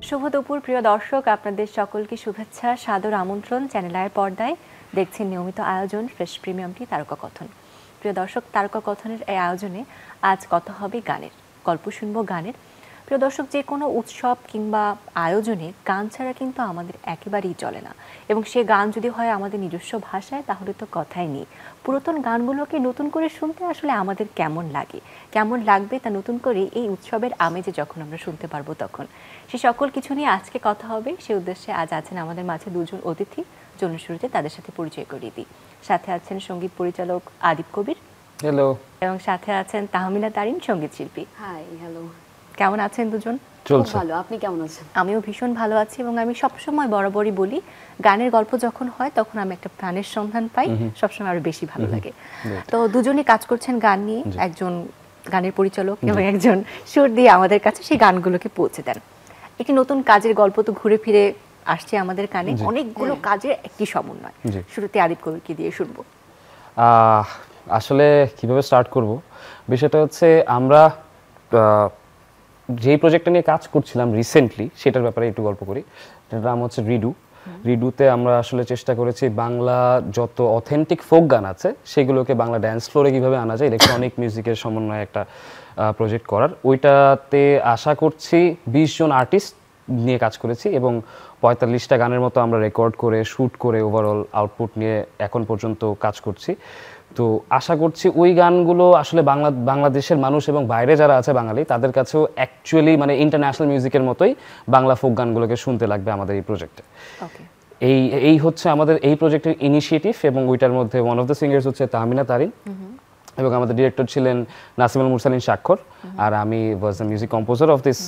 শুভ দুপুর প্রিয় দর্শক, আপনাদের সকলকে শুভেচ্ছা, সাদর আমন্ত্রণ। চ্যানেল আয়ের পর্দায় দেখছেন নিয়মিত আয়োজন ফ্রেশ প্রিমিয়ামটি তারকা কথন। প্রিয় দর্শক, তারকা কথনের এই আয়োজনে আজ কথা হবে গানের, গল্প শুনবো গানের। প্রিয় দর্শক, যে কোনো উৎসব কিংবা আয়োজনে গান ছাড়া কিন্তু আমাদের একেবারেই চলে না, এবং সে গান যদি হয় আমাদের নিজস্ব ভাষায় তাহলে তো কথাই নেই। পুরাতন গানগুলোকে নতুন করে শুনতে আসলে আমাদের কেমন লাগে, কেমন লাগবে তা নতুন করে এই উৎসবের আমেজে যখন আমরা শুনতে পারবো তখন। সে সকল কিছু নিয়ে আজকে কথা হবে। সে উদ্দেশ্যে আজ আছেন আমাদের মাঝে দুজন অতিথি। চলুন শুরুতে তাদের সাথে পরিচয় করিয়ে দিই। সাথে আছেন সঙ্গীত পরিচালক আদিব কবির। হ্যালো। এবং সাথে আছেন তাহমিনা তারিন, সঙ্গীত শিল্পী। Hi, hello. কেমন আছেন দুজন? চলছে ভালো, আপনি কেমন আছেন? আমিও ভীষণ ভালো আছি, এবং আমি সবসময় বরাবরই বলি গানের গল্প যখন হয় তখন আমি একটা প্রাণের সন্ধান পাই, সবসময় আরো বেশি ভালো লাগে। তো দুজনই কাজ করছেন গান নিয়ে, একজন গানের পরিচালক এবং একজন সুর দিয়ে আমাদের কাছে সেই গানগুলোকে পৌঁছে দেন। একটি নতুন কাজের গল্প তো ঘুরে ফিরে আসছে আমাদের কানে, অনেকগুলো কাজের একটি সমন্বয়। শুরুতে আদিব কবিরকে দিয়ে শুনবো। আসলে কিভাবে স্টার্ট করব, বিষয়টা হচ্ছে আমরা যেই প্রজেক্টটা নিয়ে কাজ করছিলাম রিসেন্টলি সেটার ব্যাপারে একটু গল্প করি। এটার নাম হচ্ছে রিডুতে আমরা আসলে চেষ্টা করেছি বাংলা যত অথেন্টিক ফোক গান আছে সেগুলোকে বাংলা ড্যান্স ফ্লোরে কীভাবে আনা যায়, ইলেকট্রনিক মিউজিকের সমন্বয়ে একটা প্রজেক্ট করার। ওইটাতে আশা করছি 20 জন আর্টিস্ট নিয়ে কাজ করেছি, এবং 45টা গানের মতো আমরা রেকর্ড করে শ্যুট করে ওভারঅল আউটপুট নিয়ে এখন পর্যন্ত কাজ করছি। তো আশা করছি ওই গানগুলো আসলে বাংলাদেশের মানুষ এবং বাইরে যারা আছে বাঙালি তাদের কাছেও অ্যাকচুয়ালি মানে ইন্টারন্যাশনাল মিউজিকের মতোই বাংলা ফোক গানগুলোকে শুনতে লাগবে আমাদের এই প্রজেক্টে। এই হচ্ছে আমাদের এই প্রজেক্টের ইনিশিয়েটিভ, এবং ওইটার মধ্যে ওয়ান অফ দ্য সিঙ্গার্স হচ্ছে তাহমিনা তারিন, এবং আমাদের ডিরেক্টর ছিলেন নাসিমুল মুরসালিন স্বাক্ষর, আর আমি was the music composer of this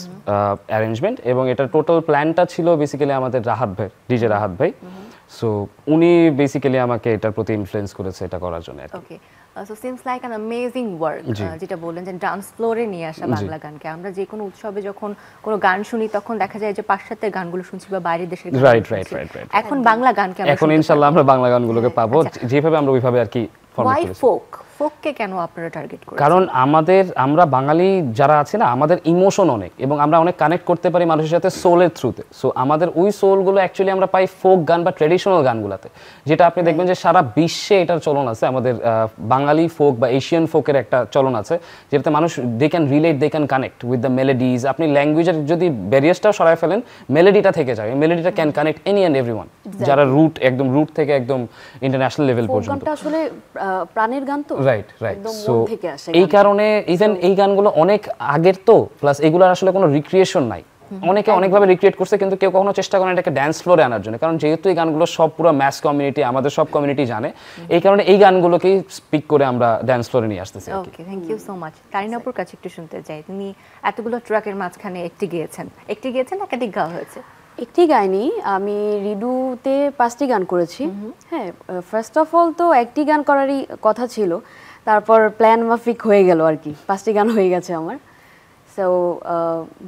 arrangement. এবং এটার টোটাল প্ল্যানটা ছিল বেসিক্যালি আমাদের রাহাত ভাই, ডিজে রাহাত ভাই। সো উনি বেসিক্যালি আমাকে এটার প্রতি ইনফ্লুয়েন্স করেছে এটা করার জন্য। Okay, so seems like an amazing work. যেটা বললেন যে ডান্স ফ্লোরে নিয়ে আসা বাংলা গানকে, আমরা যে কোনো উৎসবে যখন কোনো গান শুনি তখন দেখা যায় যে পাশ্চাত্যের গানগুলো শুনছি বা বাইরের দেশের গান। রাইট। এখন বাংলা গানকে এখন ইনশাআল্লাহ আমরা বাংলা গানগুলোকে পাবো, যেভাবে আমরা ওইভাবে আর কি ফরম্যাট করেছি। ফোককে কেন আপনারা টার্গেট করেন? কারণ আমরা বাঙালি যারা আছে না, আমাদের ইমোশন অনেক, এবং আমরা অনেক কানেক্ট করতে পারি মানুষের সাথে সোলের থ্রুতে। সো আমাদের ওই সোলগুলো অ্যাকচুয়ালি আমরা পাই ফোক গান বা ট্রেডিশনাল গানগুলোতে, যেটা আপনি দেখবেন যে সারা বিশ্বে এটার চলন আছে। আমাদের বাঙালি ফোক বা এশিয়ান ফোকের একটা চলন আছে, যেটাতে মানুষ they can relate, they can connect with the melodies. আপনি ল্যাঙ্গুয়েজের যদি ব্যারিয়ারটাও সরাই ফেলেন, মেলোডিটা থেকে যায়, মেলোডিটা can connect any and everyone, যারা রুট থেকে একদম ইন্টারন্যাশনাল লেভেল পর্যন্ত। গানটা আসলে প্রাণের গান তো। রাইট। সো এই কারণে ইভেন এই গানগুলো অনেক আগের তো, প্লাস এগুলোর আসলে কোনো রিক্রিয়েশন নাই। অনেকে অনেকভাবে রিক্রিয়েট করছে, কিন্তু কেউ কখনো চেষ্টা করে এটাকে ড্যান্স ফ্লোরে আনার জন্য, কারণ যেহেতু এই গানগুলো সব পুরো ম্যাস কমিউনিটি, আমাদের সব কমিউনিটি জানে, এই কারণে এই গানগুলোকেই স্পিক করে আমরা ড্যান্স ফ্লোরে নিয়ে আসতেছি। ওকে, থ্যাংক ইউ সো মাচ। তারিনাপুর কাছে একটু শুনতে চাই, তুমি এতগুলো ট্র্যাকের মাঝখানে একটি গেয়েছেন, একাধিক গাওয়া হয়েছে? একটি গাইনি, আমি রিডুতে 5টি গান করেছি। হ্যাঁ, ফার্স্ট অফ অল তো একটি গান করারই কথা ছিল, তারপর প্ল্যান মাফিক হয়ে গেল আর কি, 5টি গান হয়ে গেছে আমার। সো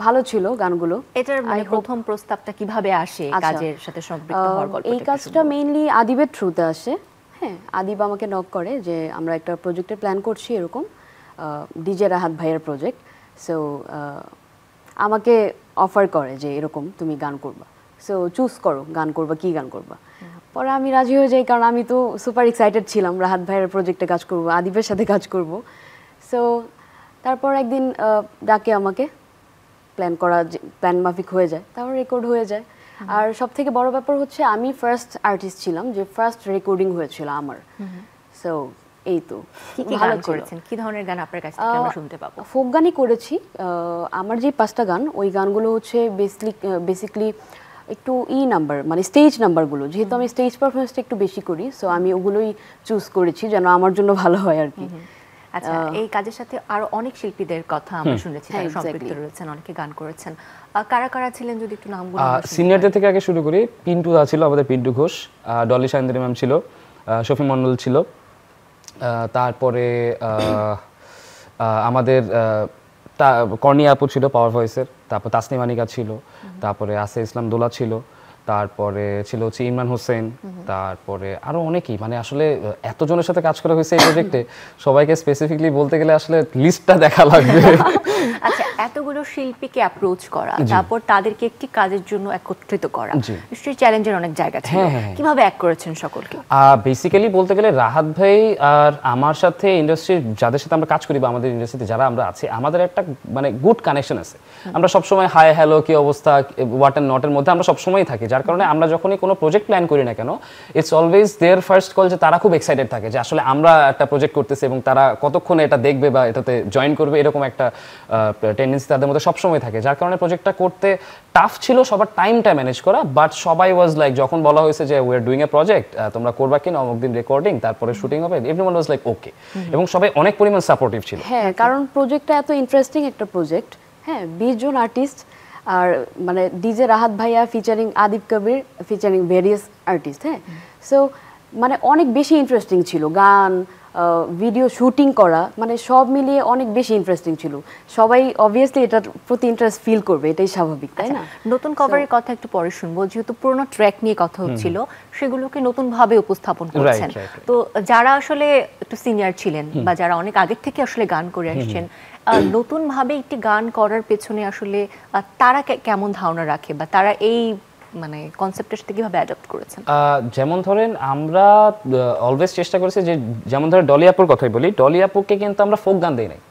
ভালো ছিল গানগুলো। এটার মানে প্রথম প্রস্তাবটা কিভাবে আসে কাজের সাথে সম্পৃক্ত হওয়ার গল্পটা? এই কাজটা মেইনলি আদিবের থ্রুতে আসে। হ্যাঁ, আদিব আমাকে নক করে যে আমরা একটা প্রজেক্টের প্ল্যান করছি, এরকম ডিজে রাহাত ভাইয়ের প্রজেক্ট। সো আমাকে অফার করে যে এরকম তুমি গান করবা, সো চুজ করো গান করবা, কি গান করবা। পরে আমি রাজি হয়ে যাই, কারণ আমি তো সুপার এক্সাইটেড ছিলাম রাহাত ভাইয়ের প্রজেক্টে কাজ করব, আদিবের সাথে কাজ করব। সো তারপর একদিন ডাকে আমাকে, প্ল্যান মাফিক হয়ে যায়, তারপর রেকর্ড হয়ে যায়। আর সব থেকে বড় ব্যাপার হচ্ছে আমি ফার্স্ট আর্টিস্ট ছিলাম যে ফার্স্ট রেকর্ডিং হয়েছিল আমার। সো এই তো ভালো করেছেন। কি ধরনের গান আপনার কাছ থেকে আমরা শুনতে পাবো? ফোক গানই করেছি। আমার যে 5টা গান, ওই গানগুলো হচ্ছে বেসিকলি একটু নাম্বার, মানে স্টেজ নাম্বারগুলো, যেহেতু আমি স্টেজ পারফরমেন্সটা একটু বেশি করি, সো আমি ওগুলোই চুজ করেছি যেন আমার জন্য ভালো হয় আর কি। আচ্ছা, এই কাজের সাথে আরো অনেক শিল্পীদের কথা আমরা শুনেছি, তারা সম্পৃক্ত রয়েছেন, অনেকে গান করেছেন। কারা কারা ছিলেন যদি একটু নামগুলো? সিনিয়রদের থেকে আগে শুরু করি। পিন্টু দা ছিল, আমাদের পিন্টু ঘোষ, ডলি সাইন্দারি ম্যাম ছিল, শফি মন্ডল ছিল, তারপরে আমাদের কর্নিয়া আপু ছিল পাওয়ার ভয়েসের, তারপর তাসনিম আনিকা ছিল, তারপরে আসে ইসলাম দোলা ছিল, তারপরে ছিল হচ্ছে ইমরান হোসেন, তারপরে আরো অনেকেই, মানে আসলে এতজনের সাথে কাজ করা হয়েছে এই প্রজেক্টে, সবাইকে স্পেসিফিকলি বলতে গেলে আসলে লিস্টটা দেখা লাগবে। আচ্ছা, এতগুলো শিল্পীকে অ্যাপ্রোচ করা, তারপর তাদেরকে একটি কাজের জন্য একত্রিত করা, নিশ্চয়ই চ্যালেঞ্জের অনেক জায়গা ছিল। কিভাবে এক করেছেন সকলকে? বেসিক্যালি বলতে গেলে রাহাত ভাই আর আমার সাথে ইন্ডাস্ট্রির যাদের সাথে আমরা কাজ করি বা আমাদের ইন্ডাস্ট্রিতে যারা আমরা আছি, আমাদের একটা মানে গুড কানেকশন আছে। আমরা সবসময় হাই হ্যালো কি অবস্থা হোয়াট অ্যান্ড নটের মধ্যে আমরা সবসময় থাকি, যার কারণে আমরা যখনই কোনো প্রজেক্ট প্ল্যান করি না কেন, it's always their first call যে তারা খুব এক্সাইটেড থাকে যে আসলে আমরা একটা প্রজেক্ট করতেছি এবং তারা কতক্ষণে এটা দেখবে বা এটাতে জয়েন করবে, এরকম একটা টেন্ডেন্সি তাদের মধ্যে সবসময় থাকে। যার কারণে প্রজেক্টটা করতে টাফ ছিল সবার টাইমটা ম্যানেজ করা, বাট সবাই ওয়াজ লাইক, যখন বলা হয়েছে যে we are doing a project, তোমরা করবা কিনা, অমুক দিন রেকর্ডিং, তারপরে শুটিং হবে, এভরিওয়ান ওয়াজ লাইক ওকে, এবং সবাই অনেক পরিমাণ সাপোর্টিভ ছিল। হ্যাঁ, কারণ প্রজেক্টটা এত ইন্টারেস্টিং একটা প্রজেক্ট। হ্যাঁ, 20 জন আর্টিস্ট, আর মানে ডিজে রাহাত ভাইয়া ফিচারিং আদিব কবির ফিচারিং ভেরিয়াস আর্টিস্ট। হ্যাঁ, সো মানে অনেক বেশি ইন্টারেস্টিং ছিল, গান, ভিডিও শুটিং করা, মানে সব মিলিয়ে অনেক বেশি ইন্টারেস্টিং ছিল। সবাই অবভিয়াসলি এটার প্রতি ইন্টারেস্ট ফিল করবে, এটাই স্বাভাবিক, তাই না? নতুন কভারের কথা একটু পরে শুনবো, যেহেতু পুরোনো ট্র্যাক নিয়ে কথা হচ্ছিল, সেগুলোকে নতুন ভাবে উপস্থাপন করছেন। তো যারা আসলে একটু সিনিয়র ছিলেন বা যারা অনেক আগের থেকে আসলে গান করে আসছেন, নতুন ভাবে একটি গান করার পেছনে আসলে তারা কেমন ধারণা রাখে বা তারা এই মানে কনসেপ্টের সাথে কিভাবে অ্যাডাপ্ট করেছেন? যেমন ধরেন আমরা অলওয়েজ চেষ্টা করেছি যে, যেমন ধরেন ডলি আপুর কথাই বলি, ডলি আপুকে কিন্তু আমরা ফোক গান দেই নাই।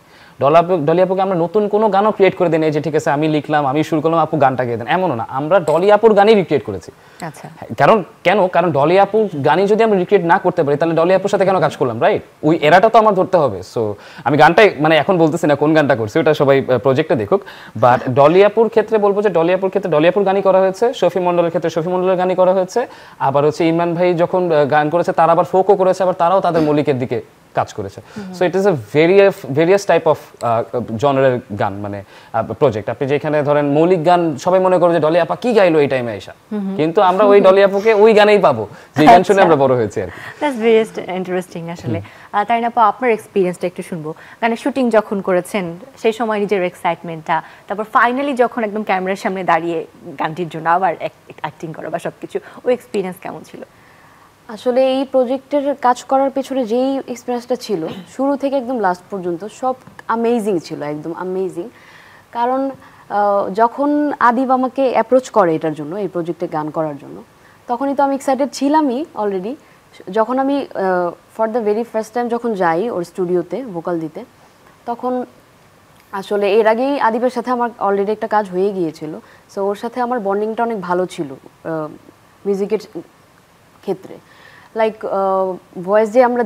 ডলি আপুকে আমরা নতুন কোনো গানও ক্রিয়েট করে দিই নাই যে ঠিক আছে আমি লিখলাম, আমি শুরু করলাম, আপু গানটা গেয়ে দেন, এমনও না। আমরা ডলি আপুর গানই রিক্রিয়েট করেছি। আচ্ছা, কারণ ডলি আপুর গানই যদি আমরা রিক্রিয়েট না করতে পারি, তাহলে ডলি আপুর সাথে কেন কাজ করলাম, রাইট? ওই এরাটা তো আমার ধরতে হবে। সো আমি গানটাই মানে এখন বলতেছি না কোন গানটা করছি, ওটা সবাই প্রজেক্টে দেখুক। বাট ডলি আপুর ক্ষেত্রে বলবো যে ডলি আপুর গানই করা হয়েছে, শফি মন্ডলের ক্ষেত্রে শফি মন্ডলের গানই করা হয়েছে, আবার হচ্ছে ইমরান ভাই যখন গান করেছে তারা আবার ফোকও করেছে, আবার তারাও তাদের মৌলিকের দিকে কাজ করেছে। So it is a various type of জনারের গান, মানে প্রজেক্ট। আপনি যেখানে ধরেন মৌলিক গান সবাই মনে করে যে ডলি আপা কি গাইলো এই টাইমে আইসা, কিন্তু আমরা ওই ডলি আপুকে ওই গানেই পাবো যে গান শুনে আমরা বড় হয়েছি আর কি। দ্যাটস ভেরি ইন্টারেস্টিং আসলে। তাই না, আপনার এক্সপেরিয়েন্সটা একটু শুনবো। গানের শুটিং যখন করেছেন সেই সময় নিজের এক্সাইটমেন্টটা, তারপর ফাইনালি যখন একদম ক্যামেরার সামনে দাঁড়িয়ে গানটির জন্য আবার অ্যাক্টিং করা বা সবকিছু, ওই এক্সপিরিয়েন্স কেমন ছিল? আসলে এই প্রজেক্টের কাজ করার পেছনে যেই এক্সপিরিয়েন্সটা ছিল, শুরু থেকে একদম লাস্ট পর্যন্ত সব অ্যামেজিং ছিল, একদম অ্যামেজিং। কারণ যখন আদিব আমাকে অ্যাপ্রোচ করে এটার জন্য, এই প্রজেক্টে গান করার জন্য, তখনই তো আমি এক্সাইটেড ছিলামই অলরেডি। যখন আমি for the very first time যখন যাই ওর স্টুডিওতে ভোকাল দিতে, তখন আসলে এর আগেই আদিবের সাথে আমার অলরেডি একটা কাজ হয়ে গিয়েছিল। সো ওর সাথে আমার বন্ডিংটা অনেক ভালো ছিল মিউজিকের ক্ষেত্রে। লাইক ভয়েস যে আমরা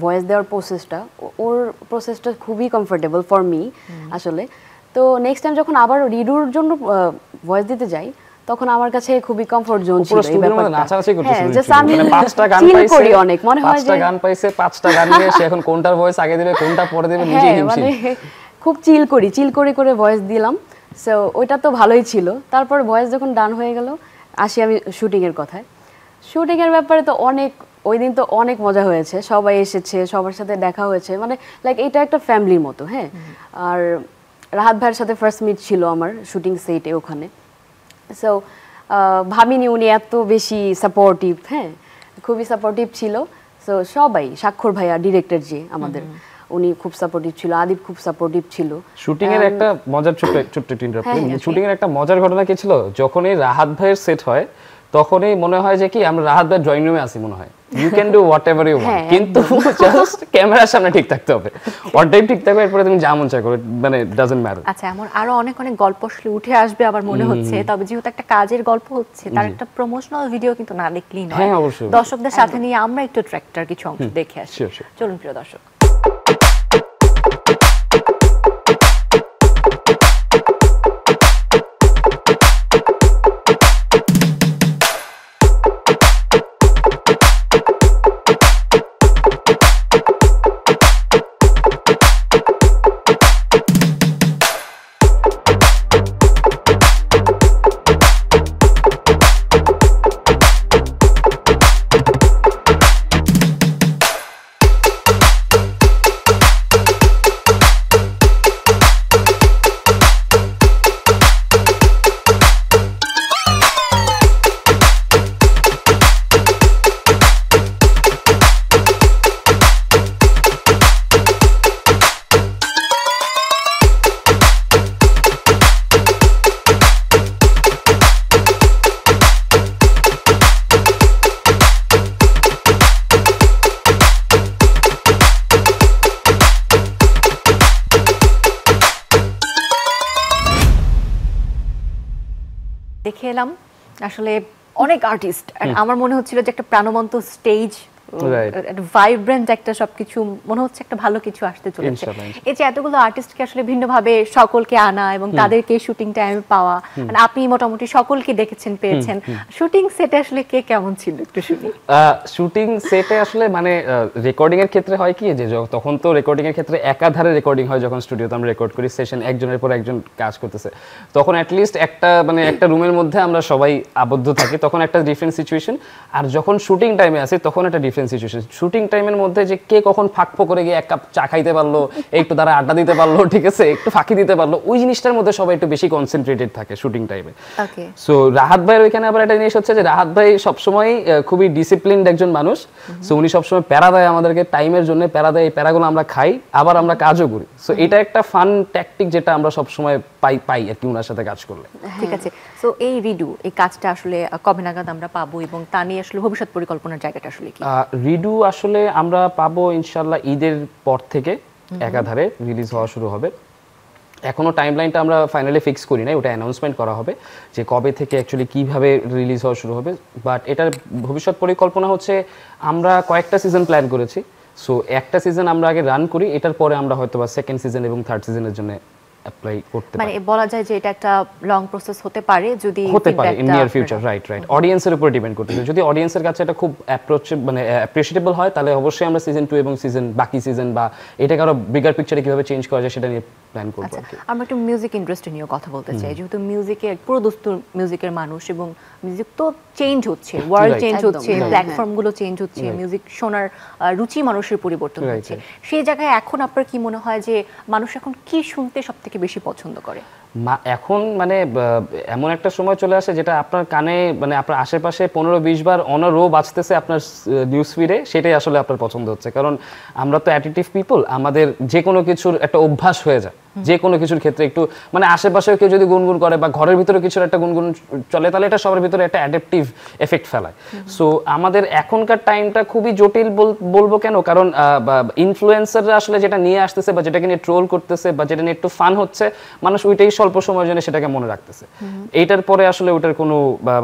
ভয়েস দেওয়ার প্রসেসটা, ওর প্রসেসটা খুবই কমফোর্টেবল ফর মি আসলে। তো নেক্সট টাইম যখন আবার রিডুর জন্য ভয়েস দিতে যাই, তখন আমার কাছে খুবই কমফোর্ট জোন ছিল এই ব্যাপারটা। হ্যাঁ, জাস্ট আমি চিল করি অনেক, মনে হয় যে 5টা গান পাইছে, 5টা গান নিয়ে সে এখন কোনটার ভয়েস আগে দিবে কোনটা পরে দিবে নিজে হিমশিম, মানে খুব চিল করে ভয়েস দিলাম। সো ওইটা তো ভালোই ছিল। তারপর ভয়েস যখন ডান হয়ে গেল, আসি আমি শুটিং এর কথায়। শুটিং এর ব্যাপারে তো ওই দিন তো অনেক মজা হয়েছে, সবাই এসেছে, সবার সাথে দেখা হয়েছে, মানে লাইক এটা একটা ফ্যামিলির মতো। হ্যাঁ, আর রাহাত ভাইয়ের সাথে ফার্স্ট মিট ছিল আমার শুটিং সেটে ওখানে। সো ভাবিনি উনি এত বেশি সাপোর্টিভ। হ্যাঁ, খুবই সাপোর্টিভ ছিল। সো সবাই, স্বাক্ষর ভাইয়া ডিরেক্টর যে আমাদের, উনি খুব সাপোর্টিভ ছিল, আদিব খুব সাপোর্টিভ ছিল। শুটিং এর একটা মজার ছোট্ট শুটিং এর একটা মজার ঘটনা কি ছিল, যখনই রাহাত ভাইয়ের সেট হয় তখনই মনে হয় যে কি আমরা রাহাত ভাইয়ের ড্রয়িং রুমে আছি মনে হয়। You can do whatever you want, কিন্তু জাস্ট ক্যামেরার সামনে ঠিক থাকতে হবে, ওয়ান টাইম ঠিক থাকবে, এরপরে তুমি যা মন চায় করো, মানে ডাজন্ট ম্যাটার। আচ্ছা, এমন আরো অনেক গল্প আসলে উঠে আসবে আবার মনে হচ্ছে। তবে যেহেতু একটা কাজের গল্প হচ্ছে, তার একটা প্রমোশনাল ভিডিও কিন্তু না দেখলেই নয়। হ্যাঁ, অবশ্যই। দর্শকদের সাথে নিয়ে আমরা একটু ট্র্যাক্টর কিছু অংশ দেখে আসি। চলুন প্রিয় দর্শক। দেখে এলাম আসলে অনেক আর্টিস্ট, আমার মনে হচ্ছিল যে একটা প্রাণবন্ত স্টেজ, ভাইব্রেন্ট একটা সবকিছু, মনে হচ্ছে একটা ভালো কিছু আসতে চলেছে। এই যে এতগুলো আর্টিস্টকে আসলে ভিন্নভাবে সকলকে আনা এবং তাদেরকে শুটিং টাইমে পাওয়া, মানে আপনি মোটামুটি সকলকে দেখেছেন, পেয়েছেন, শুটিং সেটে আসলে কে কেমন ছিল একটু শুনি। শুটিং সেটে আসলে মানে রেকর্ডিং এর ক্ষেত্রে হয় কি যে তখন তো রেকর্ডিং এর ক্ষেত্রে একাধারে রেকর্ডিং হয়, যখন স্টুডিওতে আমরা রেকর্ড করি, সেশন একজনের পর একজন কাজ করতেছে, তখন অ্যাটলিস্ট একটা মানে একটা রুমের মধ্যে আমরা সবাই আবদ্ধ থাকি, তখন একটা ডিফারেন্ট সিচুয়েশন। আর যখন শুটিং টাইমে আসি তখন একটা ডিফারেন্ট সিচুয়েশন। শুটিং টাইমের মধ্যে যে কে কখন ফাঁক করে গিয়ে এক কাপ চা খাইতে পারলো, একটু দ্বারা আড্ডা দিতে পারলো, ঠিক আছে, একটু ফাঁকি দিতে পারলো, ওই জিনিসটার মধ্যে সবাই একটু বেশি কনসেন্ট্রেটেড থাকে শুটিং টাইমে। সো রাহাত ভাইয়ের ওইখানে আবার একটা জিনিস হচ্ছে যে রাহাত ভাই সবসময় খুবই ডিসিপ্লিনড একজন মানুষ। সো উনি সবসময় প্যারা দেয় আমাদেরকে, টাইমের জন্য প্যারা দেয়, এই প্যারাগুলো আমরা খাই, আবার আমরা কাজও করি। সো এটা একটা ফান ট্যাকটিক যেটা আমরা সবসময় পাই আর কি ওনার সাথে কাজ করলে। ঠিক আছে, সো এই রিডু, এই কাজটা আসলে কবে নাগাদ আমরা পাবো এবং তা নিয়ে আসলে ভবিষ্যৎ পরিকল্পনার জায়গাটা আসলে কি? রিডু আসলে আমরা পাবো ইনশাআল্লাহ ঈদের পর থেকে একাধারে রিলিজ হওয়া শুরু হবে। এখনো টাইমলাইনটা আমরা ফাইনালি ফিক্স করি নাই, ওটা অ্যানাউন্সমেন্ট করা হবে যে কবে থেকে অ্যাকচুয়ালি কিভাবে রিলিজ হওয়া শুরু হবে। বাট এটার ভবিষ্যৎ পরিকল্পনা হচ্ছে আমরা কয়েকটা সিজন প্ল্যান করেছি। সো একটা সিজন আমরা আগে রান করি, এটার পরে আমরা হয়তো বা সেকেন্ড সিজন এবং থার্ড সিজনের জন্য অ্যাপ্লাই করতে পারি। মানে বলা যায় যে এটা একটা লং প্রসেস হতে পারে, যদি হতে পারে ইন নিয়ার ফিউচার। রাইট অডিয়েন্সের উপর ডিপেন্ড করতেছে। যদি অডিয়েন্সের কাছে এটা খুব অ্যাপ্রিশিয়েটেবল হয় তাহলে অবশ্যই আমরা সিজন 2 এবং বাকি সিজন বা এটাকে আরো বিগার পিকচারে কিভাবে চেঞ্জ করা যায় সেটা নিয়ে প্ল্যান করব। আমরা একটু মিউজিক ইন্ডাস্ট্রি নিয়ে কথা বলতে চাই, যেহেতু মিউজিকের পুরো দস্তুর মিউজিকের মানুষ এবং মিউজিক তো চেঞ্জ হচ্ছে, ওয়ার্ল্ড চেঞ্জ হচ্ছে, প্ল্যাটফর্মগুলো চেঞ্জ হচ্ছে, মিউজিক শোনার রুচি মানুষের পরিবর্তন হচ্ছে। সেই জায়গায় এখন আপনার কি মনে হয় যে মানুষ এখন কি শুনতে সবথেকে বেশি পছন্দ করে? এখন মানে এমন একটা সময় চলে আসে যেটা আপনার কানে মানে আপনার আশেপাশে 15-20 বার অন রো বাজতেছে আপনার নিউজ ফিডে, সেটাই আসলে আপনার পছন্দ হচ্ছে। কারণ আমরা তো অ্যাটিটিভ পিপল, আমাদের যে কোনো কিছুর একটা অভ্যাস হয়ে যায়, যে কোনো কিছুর ক্ষেত্রে একটু মানে আশেপাশে কেউ যদি গুনগুন করে বা ঘরের ভিতরে কিছুর একটা গুনগুন চলে তাহলে এটা সবার ভিতরে একটা অ্যাডাপটিভ এফেক্ট ফেলায়। সো আমাদের এখনকার টাইমটা খুবই জটিল বলবো কেন, কারণ ইনফ্লুয়েন্সাররা আসলে যেটা নিয়ে আসতেছে বা যেটাকে নিয়ে ট্রোল করতেছে বা যেটা নিয়ে একটু ফান হচ্ছে, মানুষ ওইটাই স্বল্প সময়ের জন্য সেটাকে মনে রাখতেছে। এইটার পরে আসলে ওটার কোনো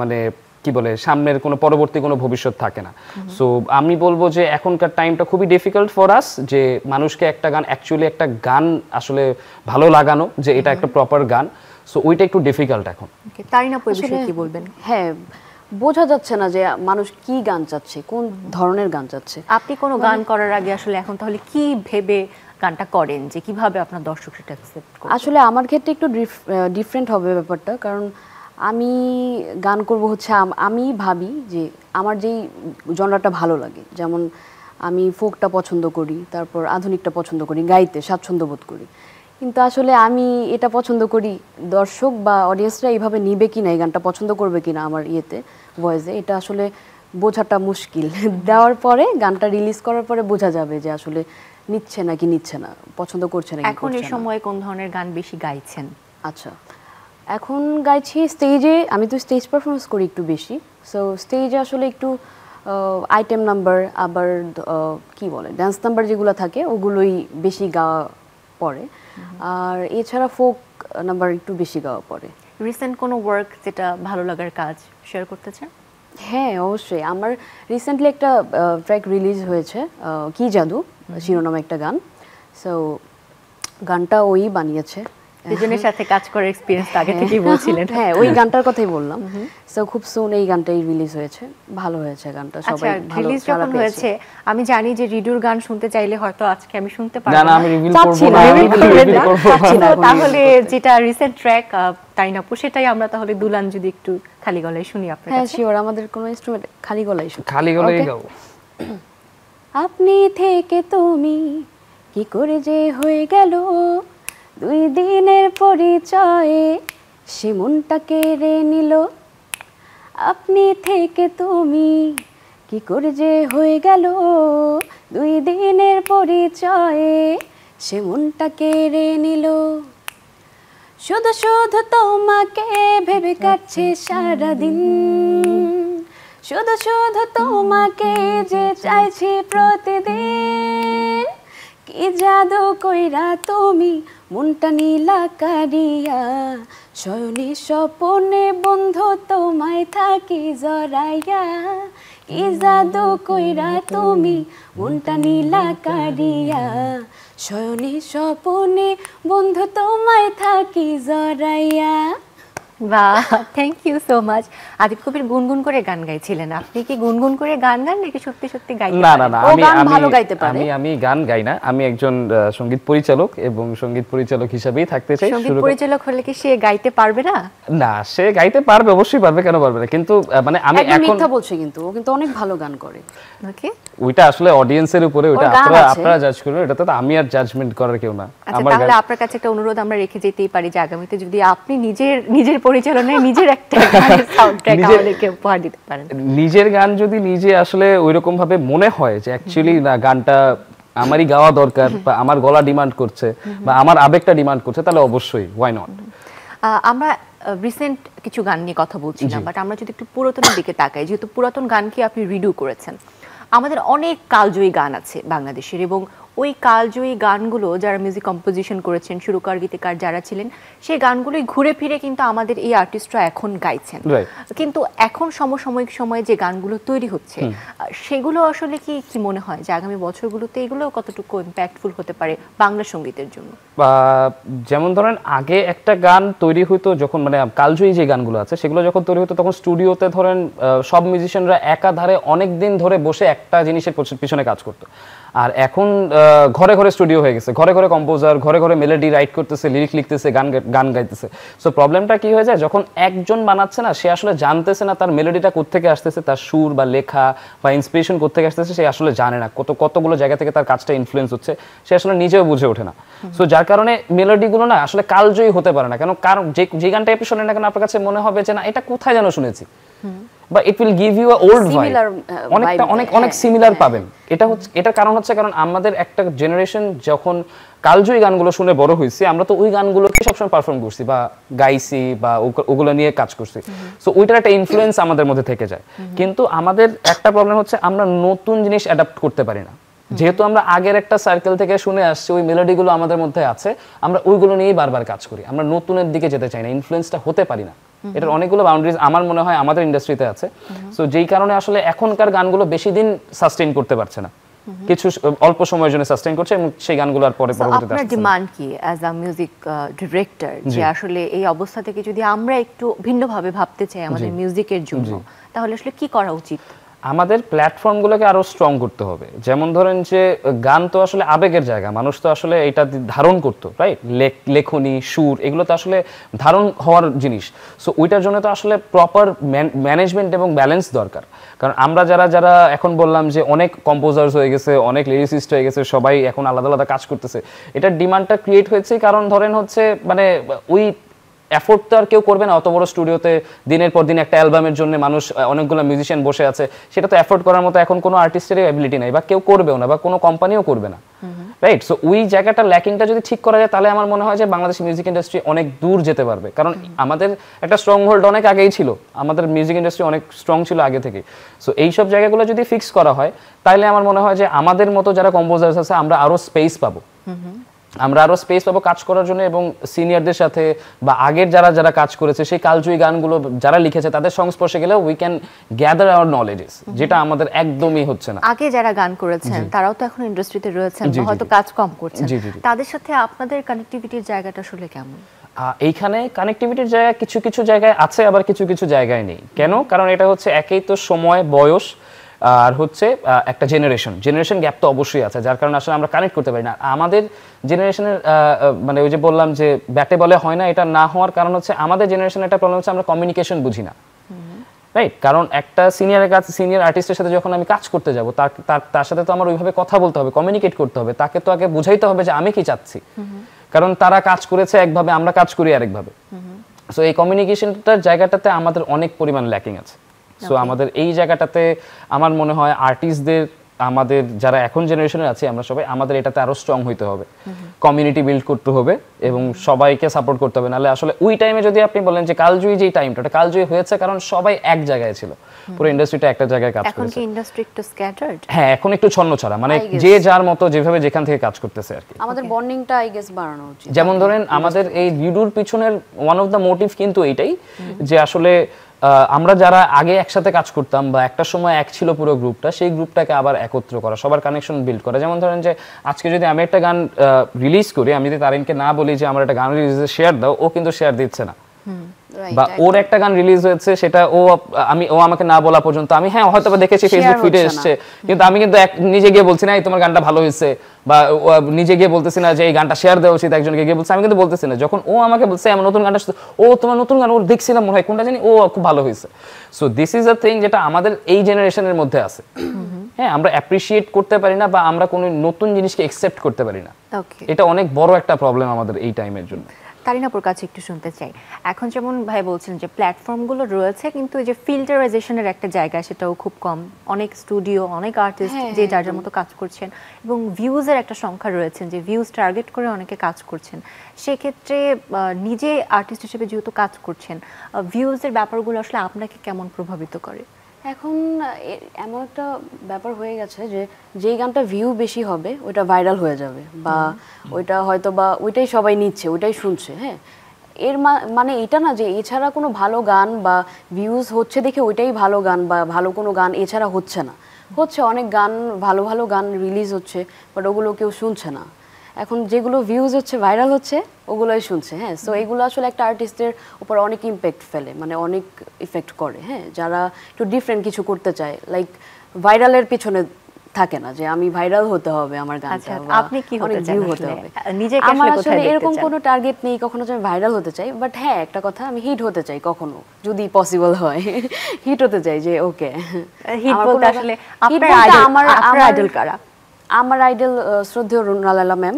মানে কি বলে সামনের কোনো পরবর্তী কোনো ভবিষ্যৎ থাকে না। সো আমি বলবো যে এখনকার টাইমটা খুবই ডিফিকাল্ট ফর আস, যে মানুষকে একটা গান অ্যাকচুয়ালি একটা গান আসলে ভালো লাগানো, যে এটা একটা প্রপার গান, সো ওইটা একটু ডিফিকাল্ট এখন। তারিনা আপু এই বিষয়ে কি বলবেন? হ্যাঁ, বোঝা যাচ্ছে না যে মানুষ কি গান চাচ্ছে, কোন ধরনের গান চাচ্ছে। আপনি কোনো গান করার আগে আসলে এখন তাহলে কি ভেবে গানটা করেন, যে কিভাবে আপনার দর্শক সেটা অ্যাকসেপ্ট করে? আসলে আমার ক্ষেত্রে একটু ডিফারেন্ট হবে ব্যাপারটা, কারণ আমি গান করব হচ্ছে আমি ভাবি যে আমার যেই জনরাটা ভালো লাগে, যেমন আমি ফোকটা পছন্দ করি, তারপর আধুনিকটা পছন্দ করি, গাইতে স্বাচ্ছন্দ্য বোধ করি, কিন্তু আসলে আমি এটা পছন্দ করি, দর্শক বা অডিয়েন্সরা এইভাবে নিবে কিনা, এই গানটা পছন্দ করবে কিনা আমার ইয়েতে ভয়েসে, এটা আসলে বোঝাটা মুশকিল। দেওয়ার পরে গানটা রিলিজ করার পরে বোঝা যাবে যে আসলে নিচ্ছে নাকি নিচ্ছে না, পছন্দ করছে নাকি। এখন এই সময়ে কোন ধরনের গান বেশি গাইছেন? আচ্ছা, এখন গাইছি স্টেজে, আমি তো স্টেজ পারফরমেন্স করি একটু বেশি, সো স্টেজে আসলে একটু আইটেম নাম্বার, আবার কি বলে ড্যান্স নাম্বার যেগুলো থাকে ওগুলোই বেশি গাওয়া পড়ে, আর এছাড়া ফোক নাম্বার একটু বেশি গাওয়া পড়ে। রিসেন্ট কোনো ওয়ার্ক যেটা ভালো লাগার কাজ শেয়ার করতে চান? হ্যাঁ অবশ্যই, আমার রিসেন্টলি একটা ট্র্যাক রিলিজ হয়েছে, কি জাদু শিরোনামে একটা গান, সো গানটা ওই বানিয়েছে। দুজনের সাথে কাজ করার এক্সপেরিয়েন্স আগে থেকেই বলছিলেন। হ্যাঁ, ওই গানটার কথাই বললাম। সো খুব সুন এই গানটাই রিলিজ হয়েছে, ভালো হয়েছে গানটা, সবাই ভালো রিলিজ যখন হয়েছে। আমি জানি যে রিডুর গান শুনতে চাইলে হয়তো আজকে আমি শুনতে পারবো না, আমি রিভিল করব না। তাহলে যেটা রিসেন্ট ট্র্যাক তারিনা আপু, সেটাই আমরা তাহলে দুলান যদি একটু খালি গলায় শুনি আপনার কাছে। হ্যাঁ শিওর, আমাদের কোনো ইনস্ট্রুমেন্ট খালি গলায় শুনি, খালি গলায় গাও। আপনি থেকে তুমি কি করে যে হয়ে গেল, 2 দিনের পরিচয়ে সে মনটা কেড়ে নিল, আপনি থেকে তুমি কি করে যে হয়ে গেল, 2 দিনের পরিচয়ে সে মনটা কেড়ে নিল, শুধু শুধু তোমাকে ভেবে কাটছে সারাদিন, শুধু শুধু তোমাকে যে চাইছি প্রতিদিন, কি জাদু কইরা তুমি মনটা নীলা কারিয়া, শয়নে স্বপনে বন্ধু তোমায় থাকি জড়াইয়া, কি জাদু কইরা তুমি মনটা নীলা কারিয়া, শয়নে স্বপনে বন্ধু তোমায় থাকি জড়াইয়া। বাহ, thank you so much. Adib Kabir গুনগুন করে গান গাইছিলেন, আপনি কি গুনগুন করে গান গান নাকি সত্যি সত্যি গাইতে না পারেন? না না, ও আমি গান আমি ভালো গাইতে পারে। আমি গান গাই না, আমি একজন সঙ্গীত পরিচালক এবং সঙ্গীত পরিচালক হিসেবেই থাকতে চাই। সঙ্গীত পরিচালক হলে কি সে গাইতে পারবে না? না, সে গাইতে পারবে, অবশ্যই পারবে, কেন পারবে না, কিন্তু মানে আমি একদম এখন মিথ্যা বলছে, কিন্তু ও কিন্তু অনেক ভালো গান করে। ওকে, ওইটা আসলে অডিয়েন্সের উপরে, ওইটা ওর গান আপনারা আছে। আপনারা জাজ করবেন, এটা তো আমি আর জাজমেন্ট করার কেউ না। আচ্ছা আমার তাহলে আপনার কাছে একটা অনুরোধ আমরা রেখে যেতেই পারি যে আগামীতে যদি আপনি নিজের পরিচালনায় নিজের একটা সাউন্ডট্র্যাক আমাদেরকে উপহার দিতে পারেন। নিজের গান যদি নিজে আসলে ওইরকম ভাবে মনে হয় যে অ্যাকচুয়ালি না গানটা আমারই গাওয়া দরকার বা আমার গলা ডিমান্ড করছে বা আমার আবেগটা ডিমান্ড করছে, তাহলে অবশ্যই ওয়াই নট। আমরা রিসেন্ট কিছু গান নিয়ে কথা বলছিলাম, বাট আমরা যদি একটু পুরাতনের দিকে তাকাই, যেহেতু পুরাতন গানকে আপনি রিডু করেছেন, আমাদের অনেক কালজয়ী গান আছে বাংলাদেশের, এবং ওই কালজয়ী গানগুলো যারা মিউজিক কম্পোজিশন করেছেন, সুরকার গীতিকার যারা ছিলেন, সেই গানগুলোই ঘুরে ফিরে কিন্তু আমাদের এই আর্টিস্টরা এখন গাইছেন। কিন্তু এখন সমসাময়িক সময়ে যে গানগুলো তৈরি হচ্ছে, সেগুলো আসলে কি মনে হয় যে আগামী বছরগুলোতে এগুলো কতটুকু ইম্প্যাক্টফুল হতে পারে বাংলা সঙ্গীতের জন্য? যেমন ধরেন আগে একটা গান তৈরি হইতো যখন, মানে কালজয়ী যে গানগুলো আছে সেগুলো যখন তৈরি হতো তখন স্টুডিওতে ধরেন সব মিউজিশিয়ানরা একাধারে অনেক দিন ধরে বসে একটা জিনিসের পিছনে কাজ করতো। আর এখন ঘরে ঘরে স্টুডিও হয়ে গেছে, ঘরে ঘরে কম্পোজার, ঘরে ঘরে মেলোডি রাইট করতেছে, লিরিক লিখতেছে, গান গাইতেছে। সো প্রবলেমটা কি হয়ে যায়, যখন একজন বানাচ্ছে না, সে আসলে জানতেছে না তার মেলোডিটা কোত্থেকে আসতেছে, তার সুর বা লেখা বা ইন্সপিরেশন কোত্থেকে আসতেছে, সে আসলে জানে না কতগুলো জায়গা থেকে তার কাজটা ইনফ্লুয়েন্স হচ্ছে, সে আসলে নিজেও বুঝে ওঠে না। সো যার কারণে মেলোডিগুলো না আসলে কালজয়ী হতে পারে না। কারণ যে গানটা আপনি শোনেন না কেন, আপনার কাছে মনে হবে যে না এটা কোথায় যেন শুনেছি, বা it will give you a old vibe, অনেক সিমিলার পাবেন। এটার কারণ হচ্ছে কারণ আমাদের একটা জেনারেশন যখন কালজয়ী গানগুলো শুনে বড় হয়েছি, আমরা তো ওই গানগুলোকে সবসময় পারফর্ম করছি বা গাইছি বা ওগুলো নিয়ে কাজ করছি। সো ওইটার একটা ইনফ্লুয়েন্স আমাদের মধ্যে থেকে যায়। কিন্তু আমাদের একটা প্রবলেম হচ্ছে আমরা নতুন জিনিস অ্যাডাপ্ট করতে পারি না। যেহেতু আমরা আগের একটা সার্কেল থেকে শুনে আসছি, ওই মেলোডিগুলো আমাদের মধ্যে আছে, আমরা ওইগুলো নিয়েই বারবার কাজ করি, আমরা নতুনের দিকে যেতে চাই না, ইনফ্লুয়েন্সটা হতে পারি না। এটার অনেকগুলো বাউন্ডারিজ আমার মনে হয় আমাদের ইন্ডাস্ট্রিতে আছে। সো যেই কারণে আসলে এখনকার গানগুলো বেশি দিন সাস্টেইন করতে পারছে না, কিছু অল্প সময়ের জন্য সাস্টেইন করছে এবং সেই গানগুলো আর পরবর্তীতে আসছে না। আপনার ডিমান্ড কি অ্যাজ আ মিউজিক ডিরেক্টর, যে আসলে এই অবস্থা থেকে যদি আমরা একটু ভিন্নভাবে ভাবতে চাই আমাদের মিউজিকের জন্য, তাহলে আসলে কি করা উচিত? আমাদের প্ল্যাটফর্মগুলোকে আরো স্ট্রং করতে হবে। যেমন ধরেন যে গান তো আসলে আবেগের জায়গা, মানুষ তো আসলে এটা ধারণ করতো, রাইট? লেখনী, সুর, এগুলো তো আসলে ধারণ হওয়ার জিনিস। সো ওইটার জন্য তো আসলে প্রপার ম্যানেজমেন্ট এবং ব্যালেন্স দরকার। কারণ আমরা যারা এখন বললাম যে অনেক কম্পোজার্স হয়ে গেছে, অনেক লিরিসিস্ট হয়ে গেছে, সবাই এখন আলাদা আলাদা কাজ করতেছে, এটার ডিমান্ডটা ক্রিয়েট হয়েছে কারণ ধরেন হচ্ছে মানে ওই এফোর্ট তো আর কেউ করবে না অত বড় স্টুডিওতে দিনের পর দিন একটা অ্যালবামের জন্য মানুষ অনেকগুলো মিউজিশিয়ান বসে আছে, সেটা তো এফোর্ট করার মতো এখন কোনো আর্টিস্টেরই অ্যাবিলিটি নাই বা কেউ করবেও না বা কোনো কোম্পানিও করবে না, রাইট? সো ওই জায়গাটা ল্যাকিংটা যদি ঠিক করা যায় তাহলে আমার মনে হয় যে বাংলাদেশ মিউজিক ইন্ডাস্ট্রি অনেক দূর যেতে পারবে। কারণ আমাদের একটা স্ট্রং হোল্ড অনেক আগেই ছিল, আমাদের মিউজিক ইন্ডাস্ট্রি অনেক স্ট্রং ছিল আগে থেকে। সো এইসব জায়গাগুলো যদি ফিক্স করা হয় তাহলে আমার মনে হয় যে আমাদের মতো যারা কম্পোজার্স আছে আমরা আরো স্পেস পাবো, কাজ করার জন্য, এবং সিনিয়রদের সাথে বা আগের যারা কাজ করেছে সেই কালজয়ী গানগুলো যারা লিখেছে তাদের সংস্পর্শে গেলে we can gather hour knowledges, যেটা আমাদের একদমই হচ্ছে না। আগে যারা গান করেছেন তারাও তো এখন ইন্ডাস্ট্রিতে রয়েছেন, হয়তো কাজ কম করছেন, তাদের সাথে আপনাদের কানেক্টিভিটির জায়গাটা আসলে কেমন? এইখানে কানেক্টিভিটির জায়গা কিছু কিছু জায়গায় আছে, আবার কিছু কিছু জায়গায় নেই। কেন? কারণ এটা হচ্ছে একেই তো সময়, বয়স, আর হচ্ছে একটা জেনারেশন গ্যাপ তো অবশ্যই আছে, যার কারণে আসলে আমরা কানেক্ট করতে পারি না। আমাদের জেনারেশনের মানে ওই যে বললাম যে ব্যাটে বলে হয় না, এটা না হওয়ার কারণ হচ্ছে আমাদের জেনারেশনের একটা প্রবলেম হচ্ছে আমরা কমিউনিকেশন বুঝি না, রাইট? কারণ একটা সিনিয়র আর্টিস্টের সাথে যখন আমি কাজ করতে যাব তার সাথে তো আমার ওইভাবে কথা বলতে হবে, কমিউনিকেট করতে হবে, তাকে তো আগে বুঝাইতে হবে যে আমি কি চাচ্ছি, কারণ তারা কাজ করেছে একভাবে, আমরা কাজ করি আরেকভাবে। সো এই কমিউনিকেশনটার জায়গাটাতে আমাদের অনেক পরিমাণ ল্যাকিং আছে। সো আমাদের এই জায়গাটাতে আমার মনে হয় আর্টিস্টদের আমাদের যারা এখন জেনারেশনের আছে আমরা সবাই আমাদের এটাতে আরো স্ট্রং হইতে হবে, কমিউনিটি বিল্ড করতে হবে এবং সবাইকে সাপোর্ট করতে হবে। নাহলে আসলে ওই টাইমে যদি আপনি বলেন যে কালজয়ী যে টাইমটা কালজয়ী হয়েছে কারণ সবাই এক জায়গায় ছিল, পুরো ইন্ডাস্ট্রিটা একটা জায়গায় কাজ এখন করছে। কি ইন্ডাস্ট্রি একটু স্ক্যাটার্ড? হ্যাঁ, এখন একটু ছন্নছাড়া, মানে I guess. যে যার মতো যেভাবে যেখান থেকে কাজ করতেছে আর কি। আমাদের বন্ডিংটা আই গেস বাড়ানো উচিত। যেমন ধরেন আমাদের এই রিডুর পিছনের ওয়ান অফ দ্য মোটিভ কিন্তু এইটাই যে আসলে আমরা যারা আগে একসাথে কাজ করতাম বা একটা সময় এক ছিল পুরো গ্রুপটা, সেই গ্রুপটাকে আবার একত্র করা, সবার কানেকশন বিল্ড করা। যেমন ধরেন যে আজকে যদি আমি একটা গান রিলিজ করি, আমি যদি তারিনকে না বলি যে আমার একটা গান রিলিজে শেয়ার দাও, ও কিন্তু শেয়ার দিচ্ছে না। বা ওর একটা গান রিলিজ হয়েছে সেটা ও আমাকে না বলা পর্যন্ত আমি হ্যাঁ হয়তো বা দেখেছি ফেসবুক ফিডে এসছে, কিন্তু আমি কিন্তু নিজে গিয়ে বলছি না এই তোমার গানটা ভালো হয়েছে, বা নিজে গিয়ে বলতেছি না যে এই গানটা শেয়ার দেওয়া উচিত একজনকে গিয়ে বলছে, আমি কিন্তু বলতেছি না। যখন ও আমাকে বলছে আমার নতুন গানটা, ও তোমার নতুন গান, ওর দেখছিলাম মনে হয় কোনটা জানি, ও খুব ভালো হয়েছে। So this is a thing যেটা আমাদের এই জেনারেশনের মধ্যে আছে। হ্যাঁ, আমরা অ্যাপ্রিশিয়েট করতে পারি না বা আমরা কোনো নতুন জিনিসকে অ্যাকসেপ্ট করতে পারি না। এটা অনেক বড় একটা প্রবলেম আমাদের এই টাইমের জন্য। তারিনাপুর কাছে একটু শুনতে চাই, এখন যেমন ভাই বলছেন যে প্ল্যাটফর্মগুলো রয়েছে কিন্তু এই যে ফিল্টারাইজেশনের একটা জায়গা সেটাও খুব কম, অনেক স্টুডিও অনেক আর্টিস্ট যে যার যার মতো কাজ করছেন এবং ভিউজের একটা সংখ্যা রয়েছেন যে ভিউজ টার্গেট করে অনেকে কাজ করছেন। সেক্ষেত্রে নিজে আর্টিস্ট হিসেবে যেহেতু কাজ করছেন, ভিউজের ব্যাপারগুলো আসলে আপনাকে কেমন প্রভাবিত করে? এখন এমন একটা ব্যাপার হয়ে গেছে যে যেই গানটা ভিউ বেশি হবে ওইটা ভাইরাল হয়ে যাবে, বা ওইটা হয়তো বা ওইটাই সবাই নিচ্ছে, ওইটাই শুনছে। হ্যাঁ, এর মানে এটা না যে এছাড়া কোনো ভালো গান বা ভিউজ হচ্ছে দেখে ওইটাই ভালো গান বা ভালো কোনো গান এছাড়া হচ্ছে না। হচ্ছে অনেক গান, ভালো ভালো গান রিলিজ হচ্ছে, বাট ওগুলো কেউ শুনছে না। এখন যেগুলো ভিউজ হচ্ছে, ভাইরাল হচ্ছে, ওগুলোই শুনছে। হ্যাঁ, সো এগুলো আসলে একটা আর্টিস্টের উপর অনেক ইম্প্যাক্ট ফেলে, মানে অনেক ইফেক্ট করে। হ্যাঁ, যারা একটু ডিফারেন্ট কিছু করতে চায়, লাইক ভাইরালের পিছনে থাকে না যে আমি ভাইরাল হতে হবে আমার গানটা, বা আপনি কি হতে চান হতে হবে। নিজেকে আমার আসলে কোথায় আসলে দেখতে এরকম চান? কোনো টার্গেট নেই কখনো যে আমি ভাইরাল হতে চাই, বাট হ্যাঁ একটা কথা, আমি হিট হতে চাই কখনো যদি পসিবল হয়। হিট হতে চাই যে ওকে হিট বলতে আসলে আপনার আইডল কারা? আমার আইডল শ্রদ্ধেয় রুনালালা ম্যাম,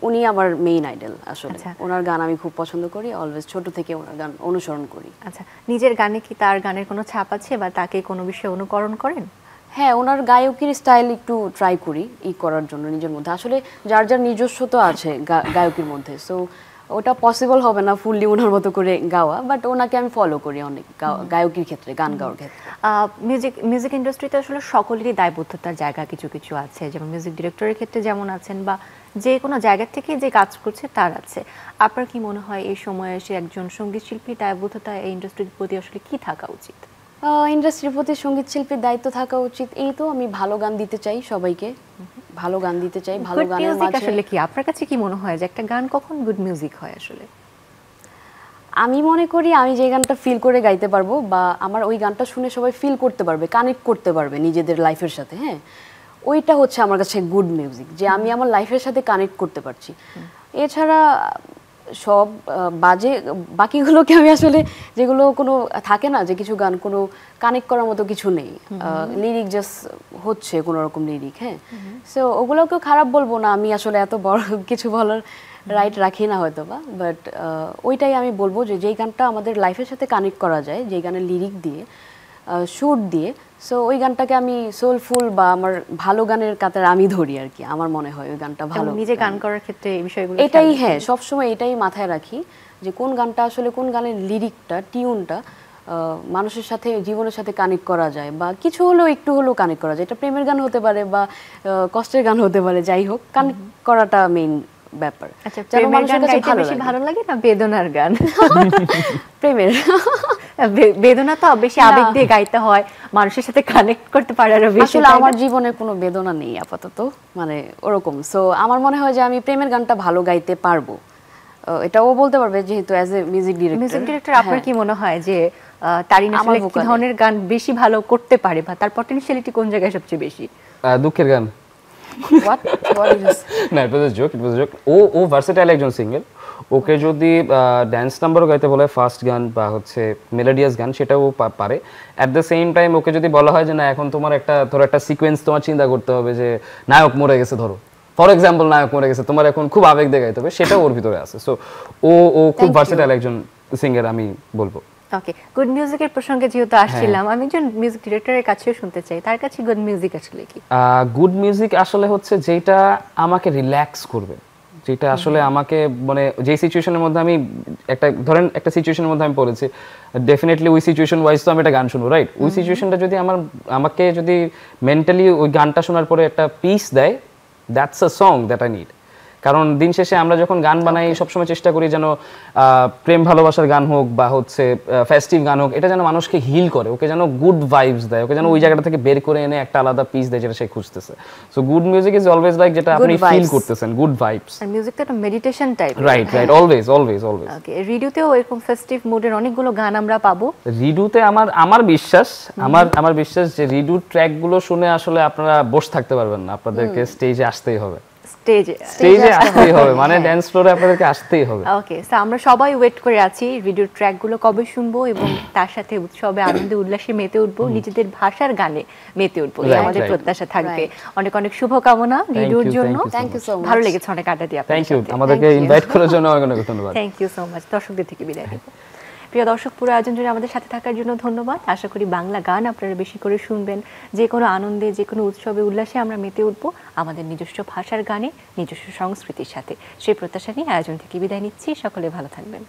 উনি আমার মেইন আইডল আসলে। ওনার গান আমি খুব পছন্দ করি, অলওয়েজ ছোট থেকে ওনার গান অনুসরণ করি। আচ্ছা, নিজের গানে কি তার গানের কোনো ছাপ আছে বা তাকে কোনো বিষয়ে অনুকরণ করেন? হ্যাঁ, ওনার গায়কির স্টাইল একটু ট্রাই করি করার জন্য নিজের মধ্যে। আসলে যার যার নিজস্বতা আছে গায়কির মধ্যে, সো ওটা পসিবল হবে না ফুললি ওনার মতো করে গাওয়া, বাট ওনাকে আমি ফলো করি অনেক গায়কির ক্ষেত্রে, গান গাওয়ার ক্ষেত্রে। মিউজিক ইন্ডাস্ট্রিতে আসলে সকলেরই দায়বদ্ধতার জায়গা কিছু কিছু আছে, যেমন মিউজিক ডিরেক্টরের ক্ষেত্রে যেমন আছেন, বা যে কোনো জায়গা থেকে যে কাজ করছে তার আছে। আপনার কি মনে হয় এই সময়ে এসে একজন সঙ্গীত শিল্পীর দায়বদ্ধতা এই ইন্ডাস্ট্রির প্রতি আসলে কি থাকা উচিত? ইন্ডাস্ট্রির প্রতি সঙ্গীত শিল্পীর দায়িত্ব থাকা উচিত এই তো, আমি ভালো গান দিতে চাই সবাইকে, ভালো গান দিতে চাই, ভালো গানের মাঝে। আসলে কি আপনার কাছে কি মনে হয় যে একটা গান কখন গুড মিউজিক হয়? আসলে আমি মনে করি আমি যে গানটা ফিল করে গাইতে পারবো, বা আমার ওই গানটা শুনে সবাই ফিল করতে পারবে, কানেক্ট করতে পারবে নিজেদের লাইফের সাথে, হ্যাঁ, ওইটা হচ্ছে আমার কাছে গুড মিউজিক, যে আমি আমার লাইফের সাথে কানেক্ট করতে পারছি। এছাড়া সব বাজে বাকিগুলোকে আমি আসলে, যেগুলো কোনো থাকে না যে কিছু গান কোনো কানেক্ট করার মতো কিছু নেই, লিরিক জাস্ট হচ্ছে কোনো রকম লিরিক, হ্যাঁ, সো ওগুলোকেও খারাপ বলবো না, আমি আসলে এত বড় কিছু বলার রাইট রাখি না হয়তো বা, বাট ওইটাই আমি বলবো যে যেই গানটা আমাদের লাইফের সাথে কানেক্ট করা যায়, যেই গানের লিরিক দিয়ে, সুর দিয়ে, সো ওই গানটাকে আমি সোলফুল বা আমার ভালো গানের কাতারে আমি ধরি আর কি। আমার মনে হয় ওই গানটা ভালো। নিজে গান করার ক্ষেত্রে এই বিষয়গুলো এটাই, হ্যাঁ, সবসময় এটাই মাথায় রাখি যে কোন গানটা আসলে, কোন গানের লিরিকটা, টিউনটা মানুষের সাথে, জীবনের সাথে কানেক্ট করা যায়, বা কিছু হলেও একটু হলেও কানেক্ট করা যায়। এটা প্রেমের গান হতে পারে বা কষ্টের গান হতে পারে, যাই হোক কানেক্ট করাটা মেইন ব্যাপার। আচ্ছা, প্রেমের গান গাইতে বেশি ভালো লাগে না বেদনার গান? প্রেমের বেদনা তো বেশি আবেগ দিয়ে গাইতে হয়, মানুষের সাথে কানেক্ট করতে পারে আরো বেশি। আসলে আমার জীবনে কোনো বেদনা নেই আপাতত, মানে ওরকম। সো আমার মনে হয় যে আমি প্রেমের গানটা ভালো গাইতে পারবো, এটাও বলতে পারবে যেহেতু অ্যাজ এ মিউজিক ডিরেক্টর। আপনার কি মনে হয় যে তারিন আসলে কি ধরনের গান বেশি ভালো করতে পারে, বা তার পটেনশিয়ালিটি কোন জায়গায় সবচেয়ে বেশি? দুঃখের গান। What is this? না, it was a joke. ও ভার্সেটাইল একজন সিঙ্গেল। ওকে যদি ড্যান্স নাম্বারও গাইতে বলে, ফাস্ট গান বা হচ্ছে মেলোডিয়াস গান, সেটাও পারে। At the same time okay যদি বলা হয় যে না এখন তোমার ধরো একটা সিকোয়েন্স তোমার চিন্তা করতে হবে, যে নায়ক মরে গেছে, ধরো ফর এক্সাম্পল নায়ক মরে গেছে, তোমার এখন খুব আবেগ দিয়ে গাইতে হবে, সেটাও ওর ভিতরে আছে। সো ও খুব ভার্সেটাইল একজন সিঙ্গার আমি বলবো। ওকে, গুড মিউজিকের প্রসঙ্গে যেহেতু আসছিলাম, আমি একজন মিউজিক ডিরেক্টরের কাছেও শুনতে চাই, তার কাছে গুড মিউজিক আসলে কি? গুড মিউজিক আসলে হচ্ছে যেটা আমাকে রিল্যাক্স করবে, যেটা আসলে আমাকে মানে যে সিচুয়েশনের মধ্যে আমি ধরেন একটা সিচুয়েশনের মধ্যে আমি পড়েছি, ডেফিনেটলি ওই সিচুয়েশন ওয়াইজ তো আমি একটা গান শুনবো, রাইট? ওই সিচুয়েশনটা যদি আমাকে যদি মেন্টালি ওই গানটা শোনার পরে একটা পিস দেয়, that's a song that I need. কারণ দিন শেষে আমরা যখন গান বানাই সবসময় চেষ্টা করি যেন প্রেম ভালোবাসার গান হোক বা হচ্ছে ফেস্টিভ গান হোক, এটা যেন মানুষকে হিল করে, ওকে যেন গুড ভাইবস দেয়, ওকে যেন ওই জায়গাটা থেকে বের করে এনে একটা আলাদা পিস দেয় যেটা সে খুঁজতেছে। So good music is always like যেটা আপনি ফিল করতেছেন, গুড ভাইবস। আর মিউজিকটা একটা meditation type, right, always always always. Okay, রেডিওতেও এরকম ফেস্টিভ মুডের অনেকগুলো গান আমরা পাবো। রিডুতে আমার বিশ্বাস যে রিডু ট্র্যাকগুলো শুনে আসলে আপনারা বসে থাকতে পারবেন না, আপনাদেরকে স্টেজে আসতেই হবে, স্টেজে আসতেই হবে, মানে ড্যান্স ফ্লোরে আপনাদেরকে আসতেই হবে। ওকে, সো আমরা সবাই ওয়েট করে আছি ভিডিওর ট্র্যাকগুলো কবে শুনবো এবং তার সাথে উৎসবে আনন্দে উল্লাসে মেতে উঠবো, নিজেদের ভাষার গানে মেতে উঠবো, এই আমাদের প্রত্যাশা থাকবে। অনেক অনেক শুভকামনা ভিডিওর জন্য। থ্যাংক ইউ সো মাচ, ভালো লেগেছে অনেক আড্ডা দিয়ে আপনাদের থ্যাংক ইউ, সাথে। আমাদেরকে ইনভাইট করার জন্য অনেক অনেক ধন্যবাদ। Thank you so much. দর্শকদের থেকে বিদায় নেব। প্রিয় দর্শক, পুরো আয়োজন জুড়ে আমাদের সাথে থাকার জন্য ধন্যবাদ। আশা করি বাংলা গান আপনারা বেশি করে শুনবেন, যে কোনো আনন্দে, যে কোনো উৎসবে উল্লাসে আমরা মেতে উঠবো আমাদের নিজস্ব ভাষার গানে, নিজস্ব সংস্কৃতির সাথে। সেই প্রত্যাশা নিয়ে আয়োজন থেকে বিদায় নিচ্ছি। সকলে ভালো থাকবেন।